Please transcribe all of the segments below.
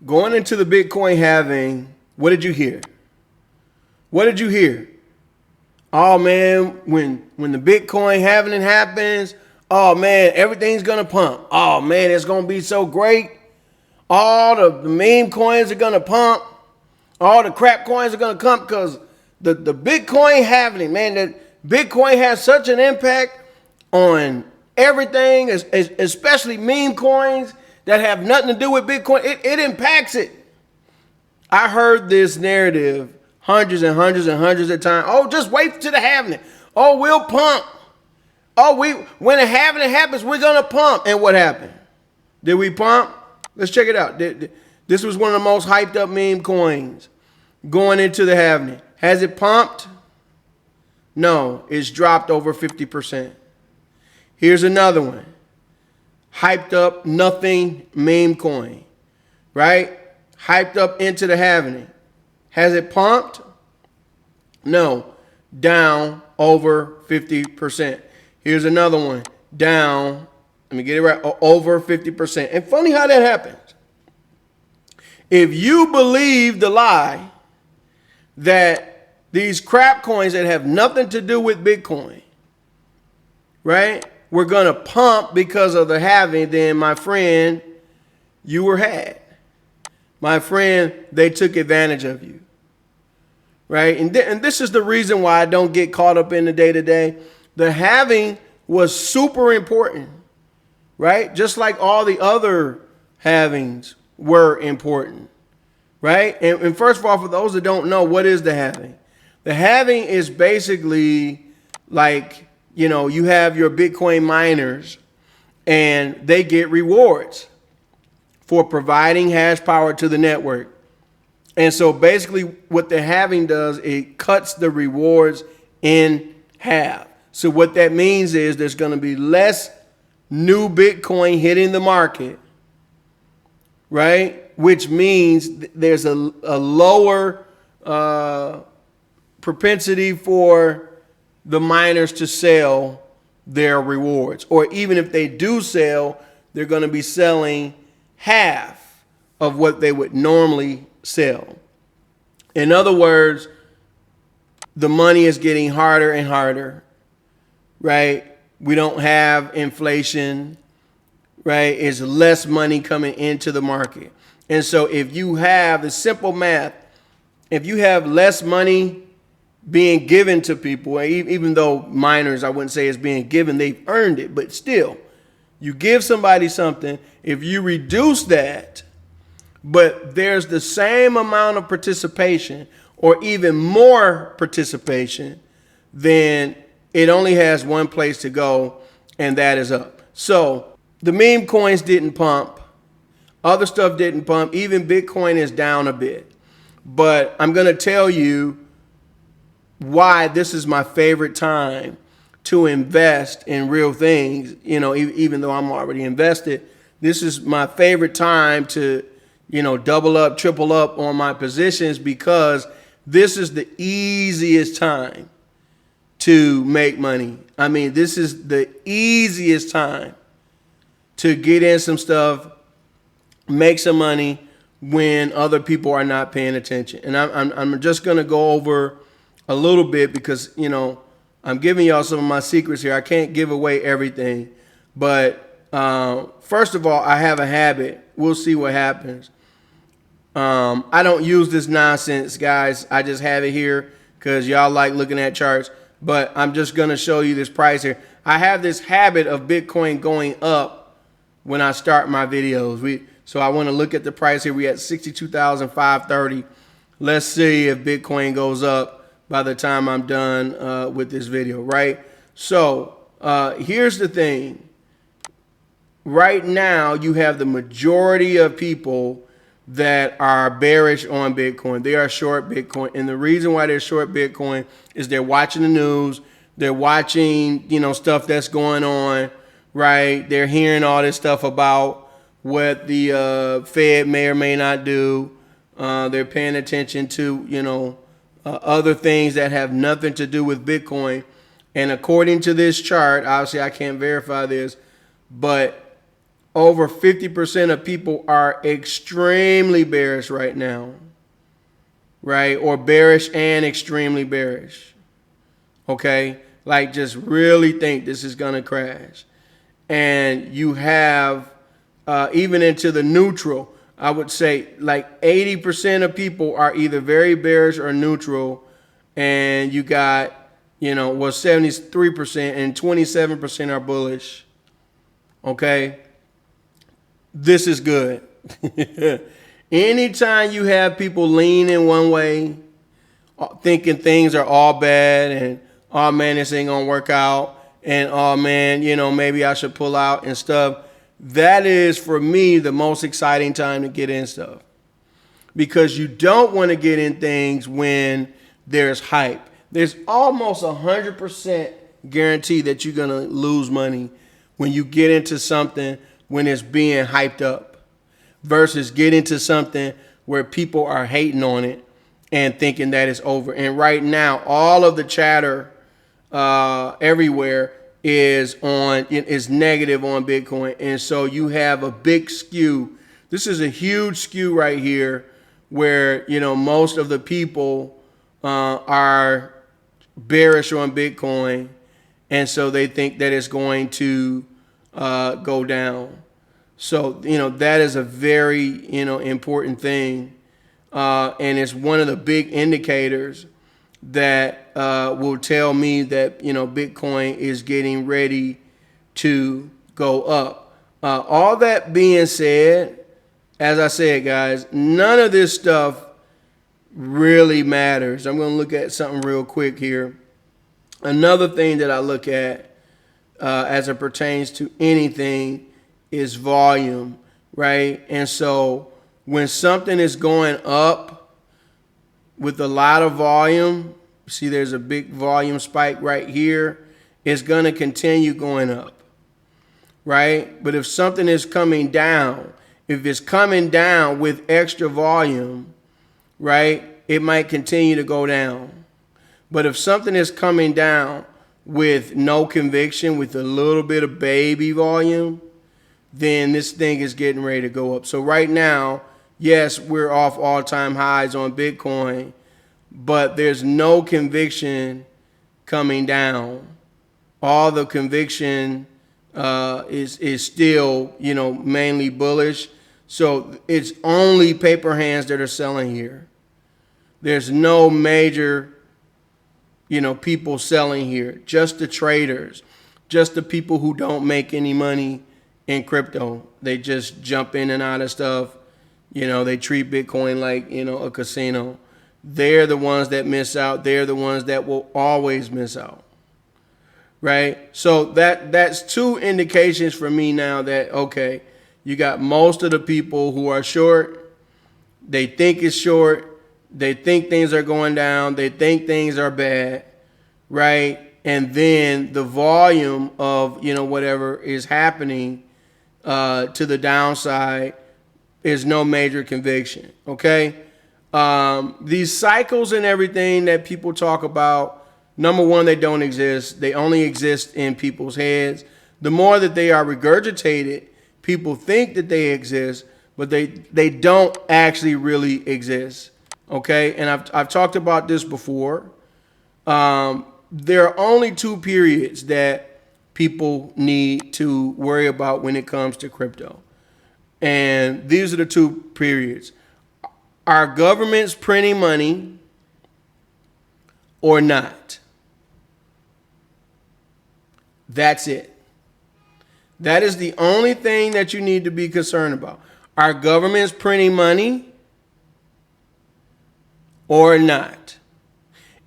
Going into the Bitcoin halving, what did you hear? What did you hear? Oh man, when the Bitcoin halving happens, oh man, everything's gonna pump. Oh man, it's gonna be so great. All the meme coins are gonna pump. All the crap coins are gonna come because the Bitcoin halving, man, that Bitcoin has such an impact on everything, especially meme coins that have nothing to do with Bitcoin. It impacts it. I heard this narrative hundreds and hundreds and hundreds of times. Oh, just wait till the halving. Oh, we'll pump. Oh, when the halving happens, we're gonna pump. And what happened? Did we pump? Let's check it out. This was one of the most hyped up meme coins going into the halving. Has it pumped? No, it's dropped over 50%. Here's another one. Hyped up nothing meme coin, right? Hyped up into the halving. Has it pumped? No, down over 50%. Here's another one, down, let me get it right, over 50%. And funny how that happens. If you believe the lie that these crap coins that have nothing to do with Bitcoin, right, we're going to pump because of the halving, then my friend, you were had. My friend, they took advantage of you, right? And this is the reason why I don't get caught up in the day-to-day. The halving was super important, right? Just like all the other halvings were important, right? And first of all, for those that don't know, what is the halving? The halving is basically like, you know, you have your Bitcoin miners and they get rewards for providing hash power to the network. And so basically what the halving does, it cuts the rewards in half. So what that means is there's going to be less new Bitcoin hitting the market, right? Which means there's a lower propensity for the miners to sell their rewards. Or even if they do sell, they're going to be selling half of what they would normally sell. In other words, the money is getting harder and harder, right? We don't have inflation, right? It's less money coming into the market. And so if you have the simple math, if you have less money being given to people, even though miners, I wouldn't say it's being given, they've earned it, but still, you give somebody something, if you reduce that, but there's the same amount of participation or even more participation, then it only has one place to go, and that is up. So the meme coins didn't pump. Other stuff didn't pump. Even Bitcoin is down a bit. But I'm going to tell you why this is my favorite time to invest in real things. You know, even though I'm already invested, this is my favorite time to, you know, double up, triple up on my positions, because this is the easiest time to make money. I mean, this is the easiest time to get in some stuff, make some money when other people are not paying attention. And I'm just going to go over a little bit because, you know, I'm giving y'all some of my secrets here. I can't give away everything. But first of all, I have a habit. We'll see what happens. I don't use this nonsense, guys. I just have it here because y'all like looking at charts. But I'm just going to show you this price here. I have this habit of Bitcoin going up when I start my videos. So I want to look at the price here. We at 62,530. Let's see if Bitcoin goes up by the time I'm done with this video, right? So here's the thing. Right now, you have the majority of people that are bearish on Bitcoin. They are short Bitcoin. And the reason why they're short Bitcoin is they're watching the news. They're watching, you know, stuff that's going on, right? They're hearing all this stuff about what the Fed may or may not do. They're paying attention to, you know, other things that have nothing to do with Bitcoin. And according to this chart, obviously I can't verify this, but over 50% of people are extremely bearish right now, right? Or bearish and extremely bearish, okay? Like just really think this is going to crash. And you have, even into the neutral, I would say like 80% of people are either very bearish or neutral. And you got, 73% and 27% are bullish. Okay. This is good. Anytime you have people lean in one way, thinking things are all bad and, oh man, this ain't gonna work out, and oh man, maybe I should pull out and stuff, that is for me the most exciting time to get in stuff. Because you don't want to get in things when there's hype. There's almost 100% guarantee that you're gonna lose money when you get into something when it's being hyped up versus get into something where people are hating on it and thinking that it's over. And right now, all of the chatter everywhere is negative on Bitcoin. And so you have a big skew. This is a huge skew right here where, most of the people are bearish on Bitcoin. And so they think that it's going to go down. So, that is a very, important thing. And it's one of the big indicators that will tell me that, Bitcoin is getting ready to go up. All that being said, as I said, guys, none of this stuff really matters. I'm going to look at something real quick here. Another thing that I look at as it pertains to anything is volume, right? And so when something is going up with a lot of volume, see there's a big volume spike right here, it's going to continue going up, right? But if something is coming down, if it's coming down with extra volume, right, it might continue to go down. But if something is coming down with no conviction, with a little bit of baby volume, then this thing is getting ready to go up. So right now, yes, we're off all-time highs on Bitcoin, but there's no conviction coming down. All the conviction is still, mainly bullish. So it's only paper hands that are selling here. There's no major, people selling here. Just the traders, just the people who don't make any money in crypto. They just jump in and out of stuff. They treat Bitcoin like, a casino. They're the ones that miss out. They're the ones that will always miss out. Right? So that's two indications for me now that, okay, you got most of the people who are short. They think it's short. They think things are going down. They think things are bad. Right? And then the volume of, whatever is happening to the downside is no major conviction. Okay? These cycles and everything that people talk about, number one, they don't exist. They only exist in people's heads. The more that they are regurgitated, people think that they exist, but they don't actually really exist. Okay? And I've talked about this before. There are only two periods that people need to worry about when it comes to crypto. And these are the two periods. Are governments printing money or not? That's it. That is the only thing that you need to be concerned about. Are governments printing money or not?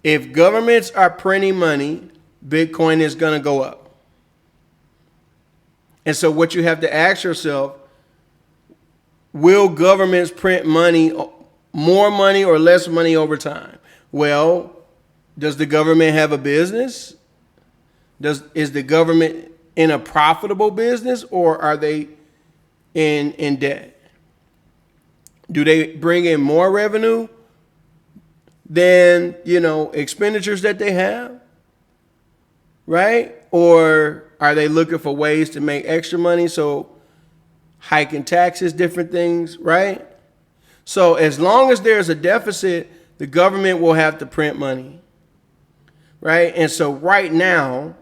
If governments are printing money, Bitcoin is going to go up. And so what you have to ask yourself, will governments print money, more money or less money over time? Well, does the government have a business? Is the government in a profitable business, or are they in debt? Do they bring in more revenue than, expenditures that they have? Right? Or are they looking for ways to make extra money? So, hiking taxes, different things, right? So as long as there's a deficit, the government will have to print money, right? And so right now,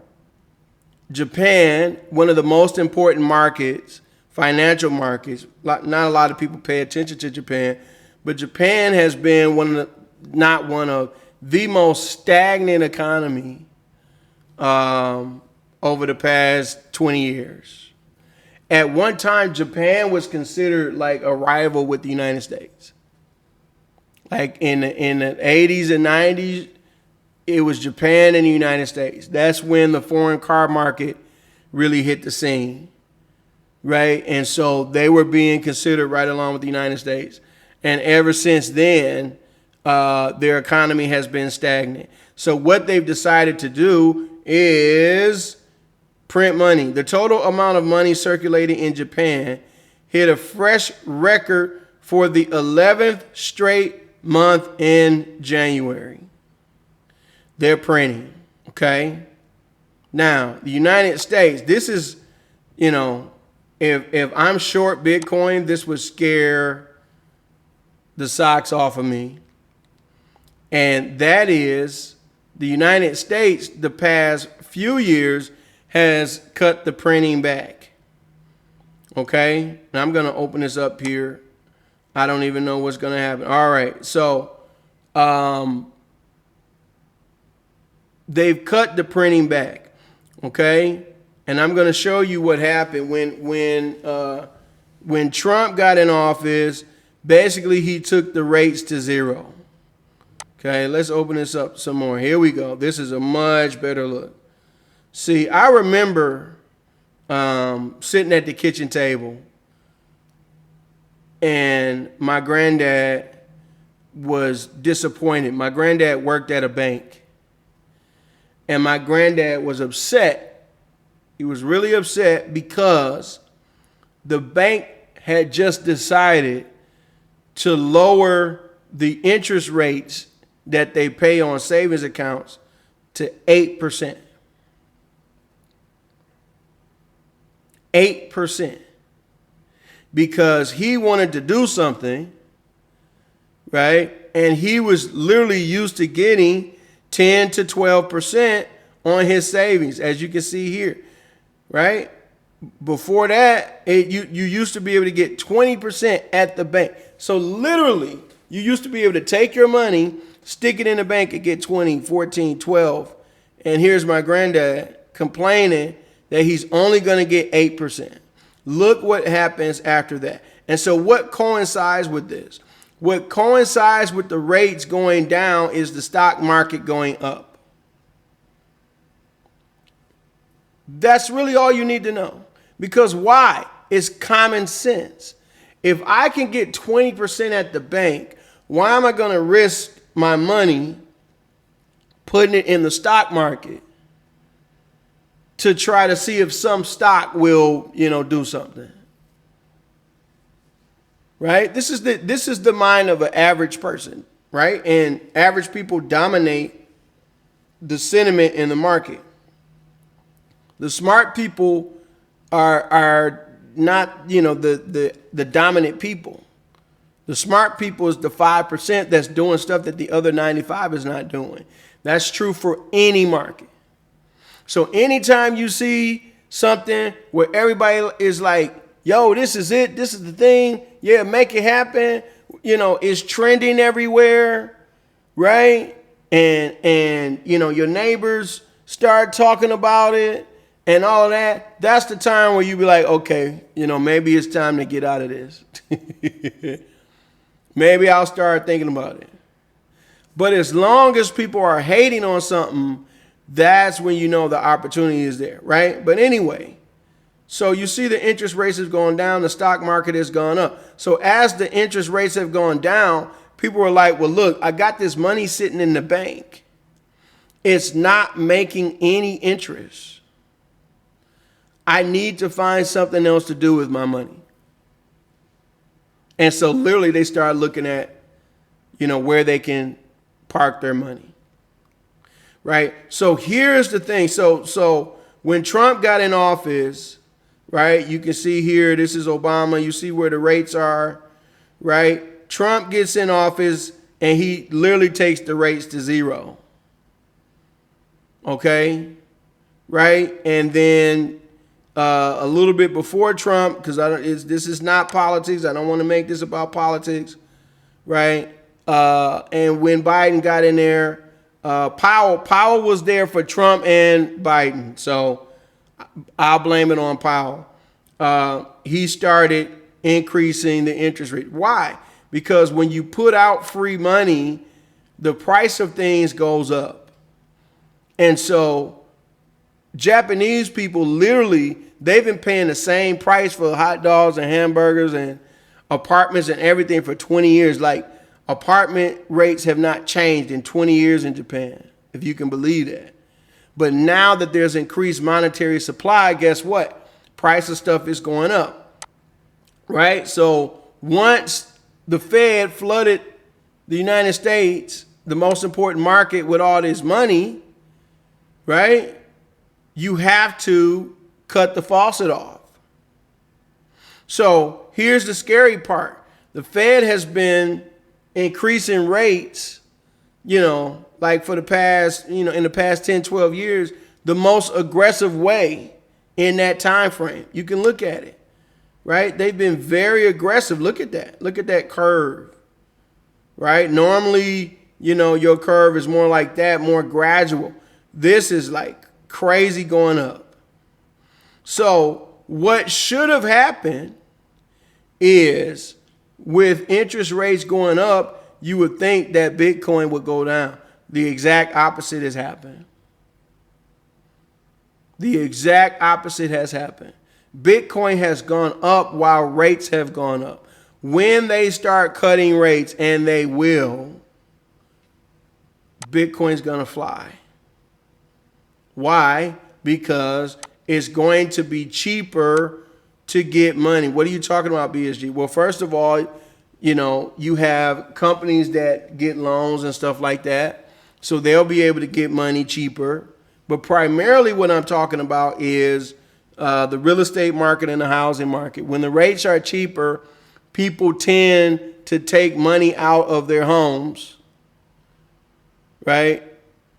Japan, one of the most important markets, financial markets, not a lot of people pay attention to Japan, but Japan has been not one of the most stagnant economy over the past 20 years. At one time, Japan was considered like a rival with the United States. Like in the 80s and 90s, it was Japan and the United States. That's when the foreign car market really hit the scene, right? And so they were being considered right along with the United States. And ever since then, their economy has been stagnant. So what they've decided to do is print money. The total amount of money circulating in Japan hit a fresh record for the 11th straight month in January. They're printing, okay? Now, the United States, this is, if I'm short Bitcoin, this would scare the socks off of me. And that is, the United States, the past few years, has cut the printing back. Okay? Now I'm going to open this up here. I don't even know what's going to happen. All right. So, they've cut the printing back. Okay? And I'm going to show you what happened when Trump got in office. Basically, he took the rates to zero. Okay, let's open this up some more. Here we go. This is a much better look. See, I remember sitting at the kitchen table, and my granddad was disappointed. My granddad worked at a bank, and my granddad was upset. He was really upset because the bank had just decided to lower the interest rates that they pay on savings accounts to 8%. 8%. Because he wanted to do something, right? And he was literally used to getting 10 to 12% on his savings, as you can see here, right? Before that, you used to be able to get 20% at the bank. So literally, you used to be able to take your money, stick it in the bank and get 20, 14, 12. And here's my granddad complaining that he's only going to get 8%. Look what happens after that. And so what coincides with this? What coincides with the rates going down is the stock market going up. That's really all you need to know. Because why? It's common sense. If I can get 20% at the bank, why am I going to risk my money putting it in the stock market to try to see if some stock will, do something? Right? This is the mind of an average person, right? And average people dominate the sentiment in the market. The smart people are not, the dominant people. The smart people is the 5% that's doing stuff that the other 95 is not doing. That's true for any market. So anytime you see something where everybody is like, yo, this is it, this is the thing, yeah, make it happen, it's trending everywhere, right? And your neighbors start talking about it and all of that, that's the time where you be like, okay, maybe it's time to get out of this. Maybe I'll start thinking about it. But as long as people are hating on something, that's when you know the opportunity is there, right? But anyway, so you see the interest rates have gone down, the stock market has gone up. So as the interest rates have gone down, people are like, well, look, I got this money sitting in the bank. It's not making any interest. I need to find something else to do with my money. And so literally they start looking at, where they can park their money. Right? So here's the thing. So when Trump got in office, right? You can see here, this is Obama. You see where the rates are, right? Trump gets in office and he literally takes the rates to zero. Okay, right? And then a little bit before Trump, because this is not politics. I don't want to make this about politics, right? And when Biden got in there, Powell was there for Trump and Biden, so I'll blame it on Powell. He started increasing the interest rate. Why? Because when you put out free money, the price of things goes up. And so Japanese people literally, they've been paying the same price for hot dogs and hamburgers and apartments and everything for 20 years. Like, apartment rates have not changed in 20 years in Japan, if you can believe that. But now that there's increased monetary supply, guess what? Price of stuff is going up, right? So once the Fed flooded the United States, the most important market, with all this money, right? You have to cut the faucet off. So here's the scary part. The Fed has been increasing rates, like for the past, in the past 10, 12 years, the most aggressive way in that time frame. You can look at it, right? They've been very aggressive. Look at that. Look at that curve, right? Normally, your curve is more like that, more gradual. This is like crazy going up. So what should have happened is, with interest rates going up, you would think that Bitcoin would go down. The exact opposite has happened. The exact opposite has happened. Bitcoin has gone up while rates have gone up. When they start cutting rates, and they will, Bitcoin's going to fly. Why? Because it's going to be cheaper to get money. What are you talking about, BSG? Well, first of all, you have companies that get loans and stuff like that, so they'll be able to get money cheaper. But primarily what I'm talking about is the real estate market and the housing market. When the rates are cheaper, people tend to take money out of their homes, right?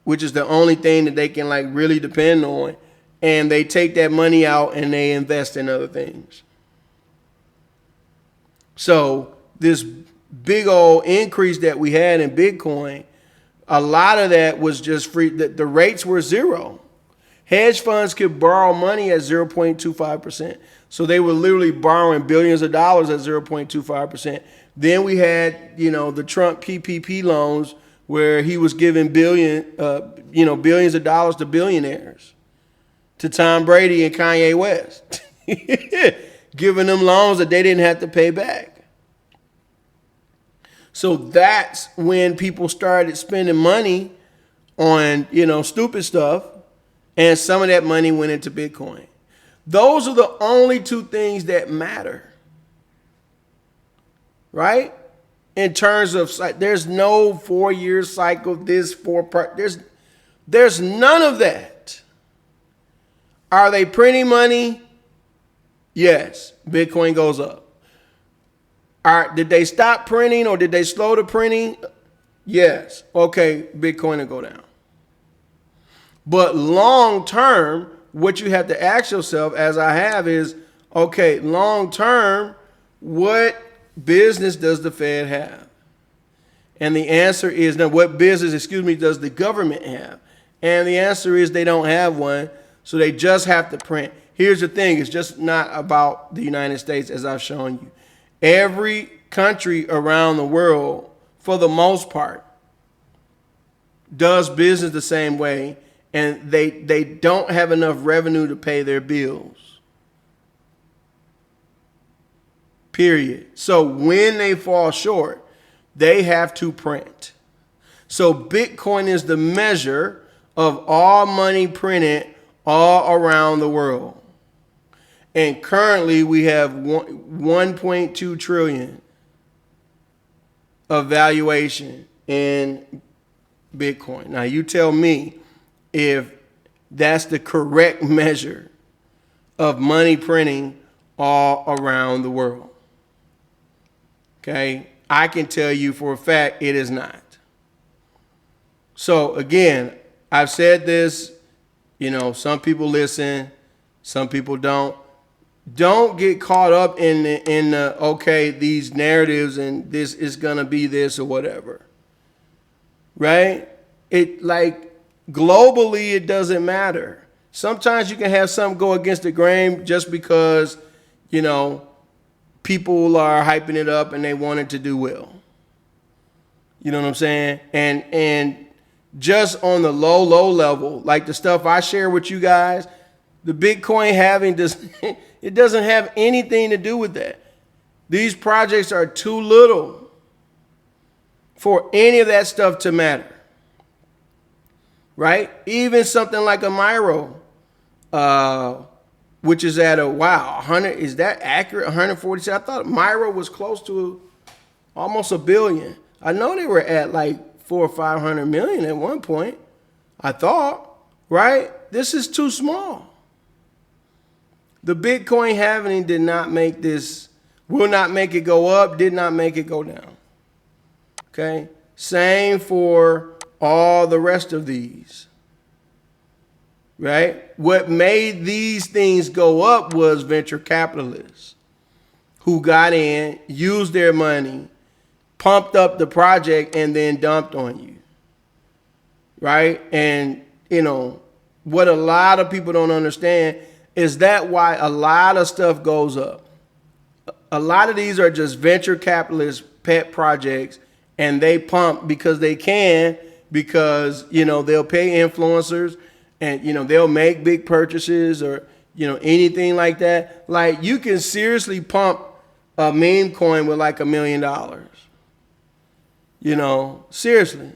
Which is the only thing that they can really depend on. And they take that money out and they invest in other things. So this big old increase that we had in Bitcoin, a lot of that was just free. The rates were zero. Hedge funds could borrow money at 0.25%. So they were literally borrowing billions of dollars at 0.25%. Then we had, the Trump PPP loans, where he was giving billions of dollars to billionaires, to Tom Brady and Kanye West, giving them loans that they didn't have to pay back. So that's when people started spending money on, stupid stuff, and some of that money went into Bitcoin. Those are the only two things that matter, right? In terms of, there's no 4-year cycle, there's none of that. Are they printing money? Yes, Bitcoin goes up. Did they stop printing, or did they slow the printing? Yes. Okay, Bitcoin will go down. But long term, what you have to ask yourself, as I have, is, okay, long term, what business does the Fed have? And the answer is, no, what business, does the government have? And the answer is they don't have one, so they just have to print. Here's the thing, it's just not about the United States, as I've shown you. Every country around the world, for the most part, does business the same way, and they don't have enough revenue to pay their bills. Period. So when they fall short, they have to print. So Bitcoin is the measure of all money printed all around the world. And currently we have 1.2 trillion of valuation in Bitcoin. Now you tell me if that's the correct measure of money printing all around the world. Okay? I can tell you for a fact it is not. So again, I've said this, some people listen, some people don't. Don't get caught up in the okay, these narratives and this is going to be this or whatever. Right? It like globally, it doesn't matter. Sometimes you can have something go against the grain just because, people are hyping it up and they want it to do well. You know what I'm saying? And just on the low level, like the stuff I share with you guys, the Bitcoin halving it doesn't have anything to do with that. These projects are too little for any of that stuff to matter. Right? Even something like a Miro, which is at 100, is that accurate? 146. I thought Miro was close to almost $1 billion. I know they were at like 400 or 500 million at one point. I thought, right? This is too small. The Bitcoin halving did not make this, will not make it go up, did not make it go down. Okay? Same for all the rest of these. Right? What made these things go up was venture capitalists who got in, used their money, pumped up the project, and then dumped on you. Right? And, what a lot of people don't understand is that why a lot of stuff goes up. A lot of these are just venture capitalist pet projects, and they pump because they can, because, they'll pay influencers and, they'll make big purchases or, anything like that. Like you can seriously pump a meme coin with like $1 million. Seriously.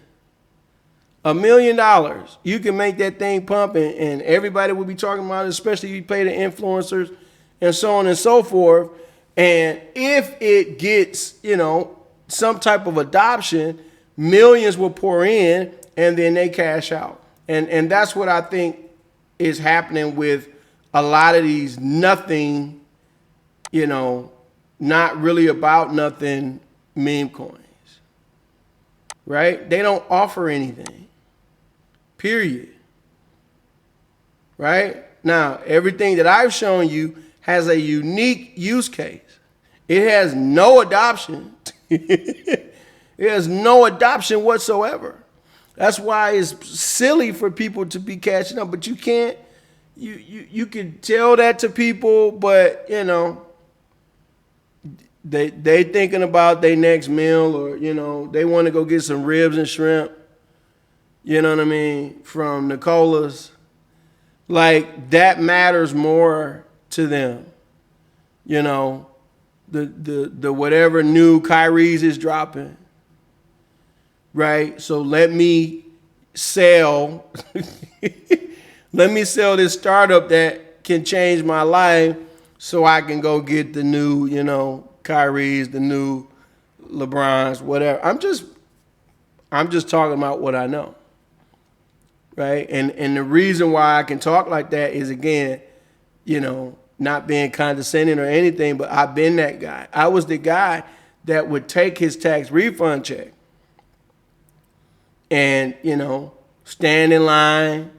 $1 million. You can make that thing pump and everybody will be talking about it, especially if you pay the influencers and so on and so forth. And if it gets, some type of adoption, millions will pour in and then they cash out. And that's what I think is happening with a lot of these nothing, not really about nothing meme coins. Right? They don't offer anything. Period. Right? Now, everything that I've shown you has a unique use case. It has no adoption. It has no adoption whatsoever. That's why it's silly for people to be catching up. But you can't, you can tell that to people, but, they thinking about their next meal or, they want to go get some ribs and shrimp. You know what I mean? From Nicola's. Like that matters more to them. The whatever new Kyrie's is dropping. Right? So let me sell this startup that can change my life so I can go get the new, Kyrie's, the new LeBron's, whatever. I'm just talking about what I know. Right? And the reason why I can talk like that is, again, not being condescending or anything, but I've been that guy. I was the guy that would take his tax refund check and, stand in line,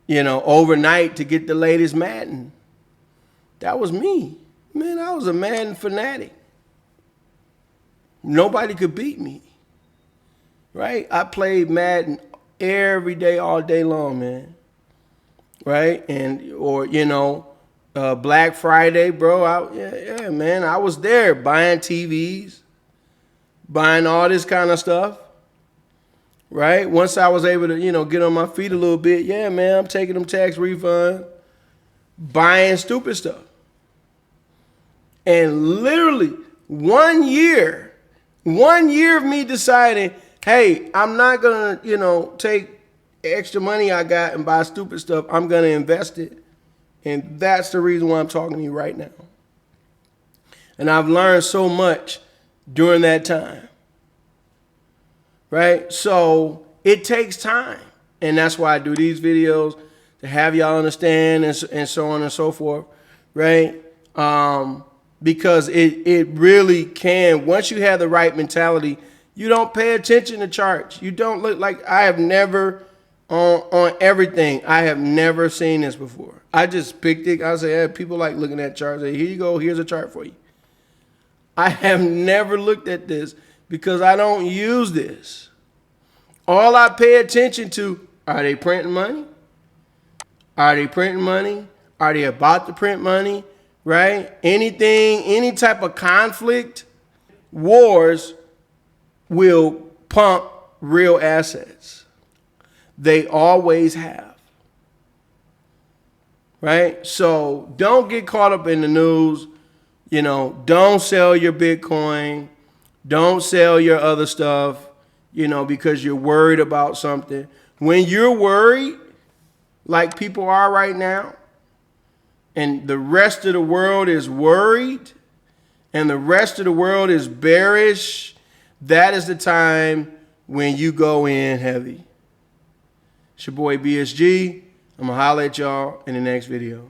overnight to get the latest Madden. That was me. Man, I was a Madden fanatic. Nobody could beat me. Right? I played Madden every day, all day long, man. Right? And, or, Black Friday, bro. Yeah, man. I was there buying TVs, buying all this kind of stuff. Right? Once I was able to, get on my feet a little bit, yeah, man, I'm taking them tax refund, buying stupid stuff. And literally 1 year of me deciding, hey, I'm not going to, take extra money I got and buy stupid stuff. I'm going to invest it. And that's the reason why I'm talking to you right now. And I've learned so much during that time. Right? So it takes time. And that's why I do these videos, to have y'all understand, and so on and so forth, right? Because it really can, once you have the right mentality, you don't pay attention to charts. You don't look like, I have never, on everything, I have never seen this before. I just picked it. I say, hey, people like looking at charts. Say, here you go, here's a chart for you. I have never looked at this because I don't use this. All I pay attention to, are they printing money? Are they printing money? Are they about to print money? Right? Anything, any type of conflict, wars will pump real assets. They always have. Right? So don't get caught up in the news. You know, don't sell your Bitcoin. Don't sell your other stuff, you know, because you're worried about something. When you're worried, like people are right now, and the rest of the world is worried, and the rest of the world is bearish, that is the time when you go in heavy. It's your boy BSG. I'm going to holler at y'all in the next video.